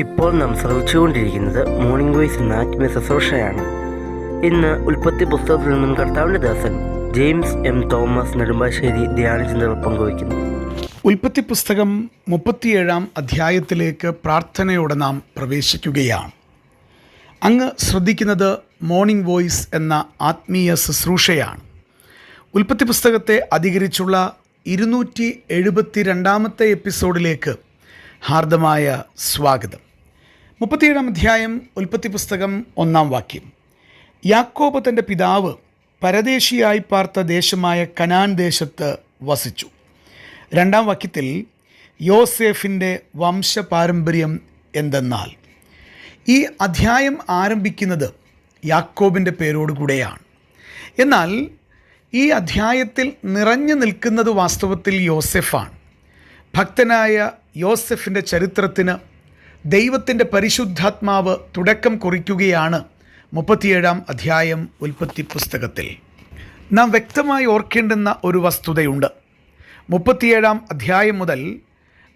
ഇപ്പോൾ നാം ശ്രമിച്ചുകൊണ്ടിരിക്കുന്നത് മോർണിംഗ് വോയിസ് എന്ന ആത്മീയ ശുശ്രൂഷയാണ്. ഇന്ന് ഉൽപ്പത്തി പുസ്തകത്തിൽ നിന്നും കർത്താവിൻ്റെ ദാസൻ ജെയിംസ് എം തോമസ് നെടുമ്പാശ്ശേരി ധ്യാനചിന്തകൾ പങ്കുവയ്ക്കുന്നു. ഉൽപ്പത്തി പുസ്തകം 37 അധ്യായത്തിലേക്ക് പ്രാർത്ഥനയോടെ നാം പ്രവേശിക്കുകയാണ്. അങ്ങ് ശ്രദ്ധിക്കുന്നത് മോർണിംഗ് വോയിസ് എന്ന ആത്മീയ ശുശ്രൂഷയാണ്. ഉൽപ്പത്തി പുസ്തകത്തെ അധികരിച്ചുള്ള 272 എപ്പിസോഡിലേക്ക് ഹാർദമായ സ്വാഗതം. 37 അധ്യായം ഉൽപ്പത്തി പുസ്തകം 1 വാക്യം. യാക്കോബ് തൻ്റെ പിതാവ് പരദേശിയായി പാർത്ത ദേശമായ കനാൻ ദേശത്ത് വസിച്ചു. 2 വാക്യത്തിൽ യോസേഫിൻ്റെ വംശപാരമ്പര്യം എന്തെന്നാൽ, ഈ അധ്യായം ആരംഭിക്കുന്നത് യാക്കോബിൻ്റെ പേരോടുകൂടെയാണ്. എന്നാൽ ഈ അധ്യായത്തിൽ നിറഞ്ഞു നിൽക്കുന്നത് വാസ്തവത്തിൽ യോസെഫാണ്. ഭക്തനായ യോസെഫിൻ്റെ ചരിത്രത്തിന് ദൈവത്തിൻ്റെ പരിശുദ്ധാത്മാവ് തുടക്കം കുറിക്കുകയാണ് 37 അധ്യായം ഉൽപ്പത്തി പുസ്തകത്തിൽ. നാം വ്യക്തമായി ഓർക്കേണ്ടുന്ന ഒരു വസ്തുതയുണ്ട്. 37 അധ്യായം മുതൽ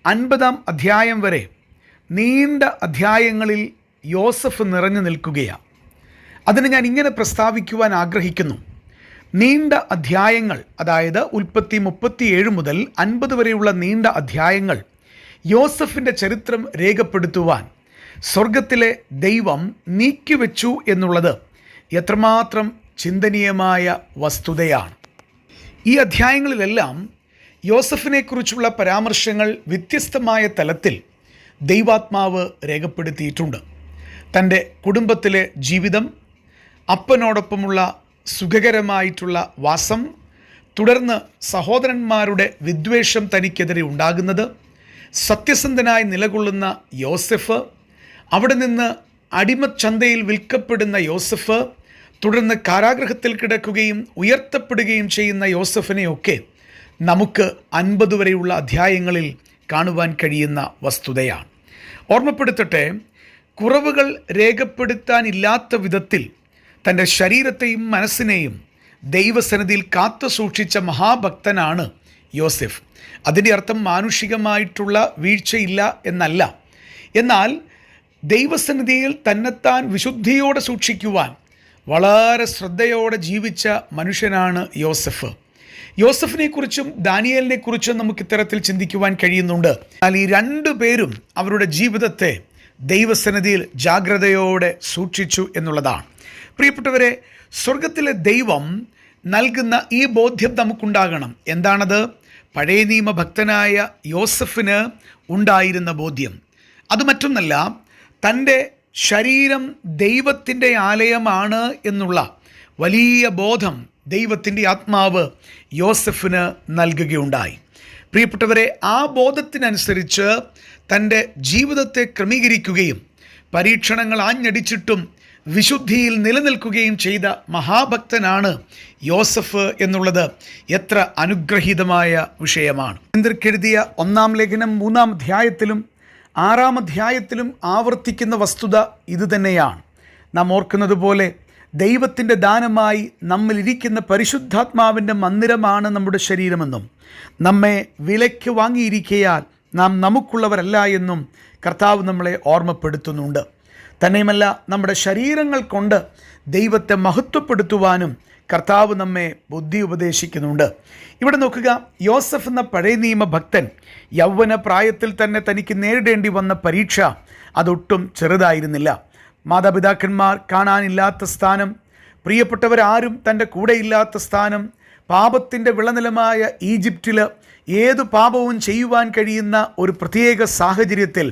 50 അധ്യായം വരെ നീണ്ട അധ്യായങ്ങളിൽ യോസഫ് നിറഞ്ഞു നിൽക്കുകയാണ്. അതിന് ഞാൻ ഇങ്ങനെ പ്രസ്താവിക്കുവാൻ ആഗ്രഹിക്കുന്നു. നീണ്ട അധ്യായങ്ങൾ, അതായത് ഉൽപ്പത്തി 37 മുതൽ 50 വരെയുള്ള നീണ്ട അധ്യായങ്ങൾ യോസഫിൻ്റെ ചരിത്രം രേഖപ്പെടുത്തുവാൻ സ്വർഗത്തിലെ ദൈവം നീക്കിവെച്ചു എന്നുള്ളത് എത്രമാത്രം ചിന്തനീയമായ വസ്തുതയാണ്. ഈ അധ്യായങ്ങളിലെല്ലാം യോസഫിനെക്കുറിച്ചുള്ള പരാമർശങ്ങൾ വ്യത്യസ്തമായ തലത്തിൽ ദൈവാത്മാവ് രേഖപ്പെടുത്തിയിട്ടുണ്ട്. തൻ്റെ കുടുംബത്തിലെ ജീവിതം, അപ്പനോടൊപ്പമുള്ള സുഖകരമായിട്ടുള്ള വാസം, തുടർന്ന് സഹോദരന്മാരുടെ വിദ്വേഷം തനിക്കെതിരെ ഉണ്ടാകുന്നത്, സത്യസന്ധനായി നിലകൊള്ളുന്ന യോസെഫ്, അവിടെ നിന്ന് അടിമച്ചന്തയിൽ വിൽക്കപ്പെടുന്ന യോസെഫ്, തുടർന്ന് കാരാഗൃഹത്തിൽ കിടക്കുകയും ഉയർത്തപ്പെടുകയും ചെയ്യുന്ന യോസെഫിനെയൊക്കെ നമുക്ക് 50 വരെയുള്ള അധ്യായങ്ങളിൽ കാണുവാൻ കഴിയുന്ന വസ്തുതയാണ്. ഓർമ്മപ്പെടുത്തട്ടെ, കുറവുകൾ രേഖപ്പെടുത്താനില്ലാത്ത വിധത്തിൽ തൻ്റെ ശരീരത്തെയും മനസ്സിനെയും ദൈവസന്നിധിയിൽ കാത്തു സൂക്ഷിച്ച മഹാഭക്തനാണ് യോസെഫ്. അതിൻ്റെ അർത്ഥം മാനുഷികമായിട്ടുള്ള വീഴ്ചയില്ല എന്നല്ല. എന്നാൽ ദൈവസന്നിധിയിൽ തന്നെത്താൻ വിശുദ്ധിയോടെ സൂക്ഷിക്കുവാൻ വളരെ ശ്രദ്ധയോടെ ജീവിച്ച മനുഷ്യനാണ് യോസെഫ്. യോസഫിനെക്കുറിച്ചും ദാനിയേലിനെക്കുറിച്ചും നമുക്ക് ഇത്തരത്തിൽ ചിന്തിക്കുവാൻ കഴിയുന്നുണ്ട്. എന്നാൽ ഈ 2 പേരും അവരുടെ ജീവിതത്തെ ദൈവസന്നിധിയിൽ ജാഗ്രതയോടെ സൂക്ഷിച്ചു എന്നുള്ളതാണ്. പ്രിയപ്പെട്ടവരെ, സ്വർഗത്തിലെ ദൈവം നൽകുന്ന ഈ ബോധ്യം നമുക്കുണ്ടാകണം. എന്താണത്? പഴയ നിയമ ഭക്തനായ യോസഫിന് ഉണ്ടായിരുന്ന ബോധ്യം. അത് മറ്റൊന്നല്ല, തൻ്റെ ശരീരം ദൈവത്തിൻ്റെ ആലയമാണ് എന്നുള്ള വലിയ ബോധം ദൈവത്തിൻ്റെ ആത്മാവ് യോസഫിന് നൽകുകയുണ്ടായി. പ്രിയപ്പെട്ടവരെ, ആ ബോധത്തിനനുസരിച്ച് തൻ്റെ ജീവിതത്തെ ക്രമീകരിക്കുകയും പരീക്ഷണങ്ങൾ ആഞ്ഞടിച്ചിട്ടും വിശുദ്ധിയിൽ നിലനിൽക്കുകയും ചെയ്ത മഹാഭക്തനാണ് യോസഫ് എന്നുള്ളത് എത്ര അനുഗ്രഹീതമായ വിഷയമാണ്. എഴുതിയ 1 ലേഖനം 3 അധ്യായത്തിലും 6 അധ്യായത്തിലും ആവർത്തിക്കുന്ന വസ്തുത ഇതുതന്നെയാണ്. നാം ഓർക്കുന്നത് പോലെ ദൈവത്തിൻ്റെ ദാനമായി നമ്മിലിരിക്കുന്ന പരിശുദ്ധാത്മാവിൻ്റെ മന്ദിരമാണ് നമ്മുടെ ശരീരമെന്നും നമ്മെ വിലയ്ക്ക് വാങ്ങിയിരിക്കയാൽ നാം നമുക്കുള്ളവരല്ല എന്നും കർത്താവ് നമ്മളെ ഓർമ്മപ്പെടുത്തുന്നുണ്ട്. തന്നെയുമല്ല, നമ്മുടെ ശരീരങ്ങൾ കൊണ്ട് ദൈവത്തെ മഹത്വപ്പെടുത്തുവാനും കർത്താവ് നമ്മെ ബുദ്ധി ഉപദേശിക്കുന്നുണ്ട്. ഇവിടെ നോക്കുക, യോസഫ് എന്ന പഴയ നിയമ ഭക്തൻ യൗവന പ്രായത്തിൽ തന്നെ തനിക്ക് നേരിടേണ്ടി വന്ന പരീക്ഷ അതൊട്ടും ചെറുതായിരുന്നില്ല. മാതാപിതാക്കന്മാർ കാണാനില്ലാത്ത സ്ഥാനം, പ്രിയപ്പെട്ടവരാരും തൻ്റെ കൂടെയില്ലാത്ത സ്ഥാനം, പാപത്തിൻ്റെ വിളനിലമായ ഈജിപ്തിൽ ഏതു പാപവും ചെയ്യുവാൻ കഴിയുന്ന ഒരു പ്രത്യേക സാഹചര്യത്തിൽ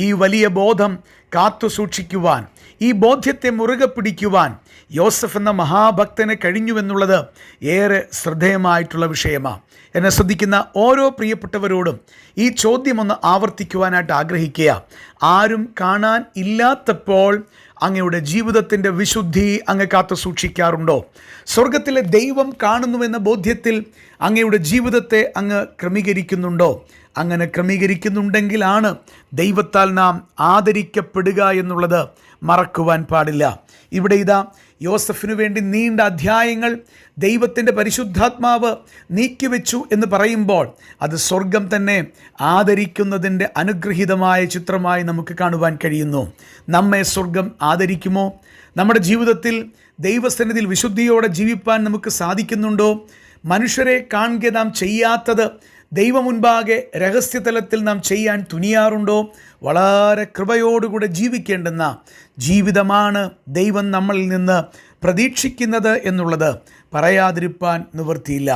ഈ വലിയ ബോധം കാത്തു സൂക്ഷിക്കുവാൻ, ഈ ബോധ്യത്തെ മുറുകെ പിടിക്കുവാൻ യോസഫ് എന്ന മഹാഭക്തന് കഴിഞ്ഞുവെന്നുള്ളത് ഏറെ ശ്രദ്ധേയമായിട്ടുള്ള വിഷയമാണ്. എന്നെ ശ്രദ്ധിക്കുന്ന ഓരോ പ്രിയപ്പെട്ടവരോടും ഈ ചോദ്യം ഒന്ന് ആവർത്തിക്കുവാനായിട്ട് ആഗ്രഹിക്കുക. ആരും കാണാൻ ഇല്ലാത്തപ്പോൾ അങ്ങയുടെ ജീവിതത്തിൻ്റെ വിശുദ്ധി അങ്ങ് കാത്തു സൂക്ഷിക്കാറുണ്ടോ? സ്വർഗത്തിലെ ദൈവം കാണുന്നുവെന്ന ബോധ്യത്തിൽ അങ്ങയുടെ ജീവിതത്തെ അങ്ങ് ക്രമീകരിക്കുന്നുണ്ടോ? അങ്ങനെ ക്രമീകരിക്കുന്നുണ്ടെങ്കിലാണ് ദൈവത്താൽ നാം ആദരിക്കപ്പെടുക എന്നുള്ളത് മറക്കുവാൻ പാടില്ല. ഇവിടെ ഇതാ യോസഫിനു വേണ്ടി നീണ്ട അധ്യായങ്ങൾ ദൈവത്തിൻ്റെ പരിശുദ്ധാത്മാവ് നീക്കിവെച്ചു എന്ന് പറയുമ്പോൾ അത് സ്വർഗം തന്നെ ആദരിക്കുന്നതിൻ്റെ അനുഗ്രഹീതമായ ചിത്രമായി നമുക്ക് കാണുവാൻ കഴിയുന്നു. നമ്മെ സ്വർഗം ആദരിക്കുമോ? നമ്മുടെ ജീവിതത്തിൽ ദൈവസന്നിധിയിൽ വിശുദ്ധിയോടെ ജീവിപ്പാൻ നമുക്ക് സാധിക്കുന്നുണ്ടോ? മനുഷ്യരെ കാണുക നാം ചെയ്യാത്തത് ദൈവമുൻപാകെ രഹസ്യതലത്തിൽ നാം ചെയ്യാൻ തുനിയാറുണ്ടോ? വളരെ കൃപയോടുകൂടെ ജീവിക്കേണ്ടുന്ന ജീവിതമാണ് ദൈവം നമ്മളിൽ നിന്ന് പ്രതീക്ഷിക്കുന്നത് എന്നുള്ളത് പറയാതിരിപ്പാൻ നിവൃത്തിയില്ല.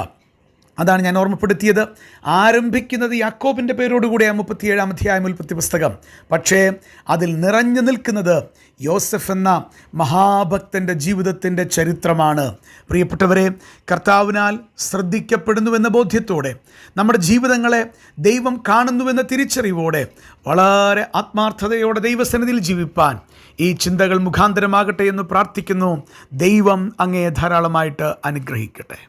അതാണ് ഞാൻ ഓർമ്മപ്പെടുത്തിയത്. ആരംഭിക്കുന്നത് യാക്കോബിൻ്റെ പേരോടുകൂടെ 37-ാം അധ്യായം ഉൽപ്പത്തി പുസ്തകം. പക്ഷേ അതിൽ നിറഞ്ഞു നിൽക്കുന്നത് യോസഫ് എന്ന മഹാഭക്തൻ്റെ ജീവിതത്തിൻ്റെ ചരിത്രമാണ്. പ്രിയപ്പെട്ടവരെ, കർത്താവിനാൽ ശ്രദ്ധിക്കപ്പെടുന്നുവെന്ന ബോധ്യത്തോടെ നമ്മുടെ ജീവിതങ്ങളെ ദൈവം കാണുന്നുവെന്ന തിരിച്ചറിവോടെ വളരെ ആത്മാർത്ഥതയോടെ ദൈവസന്നിധിയിൽ ജീവിപ്പാൻ ഈ ചിന്തകൾ മുഖാന്തരമാകട്ടെ എന്ന് പ്രാർത്ഥിക്കുന്നു. ദൈവം അങ്ങയെ ധാരാളമായിട്ട് അനുഗ്രഹിക്കട്ടെ.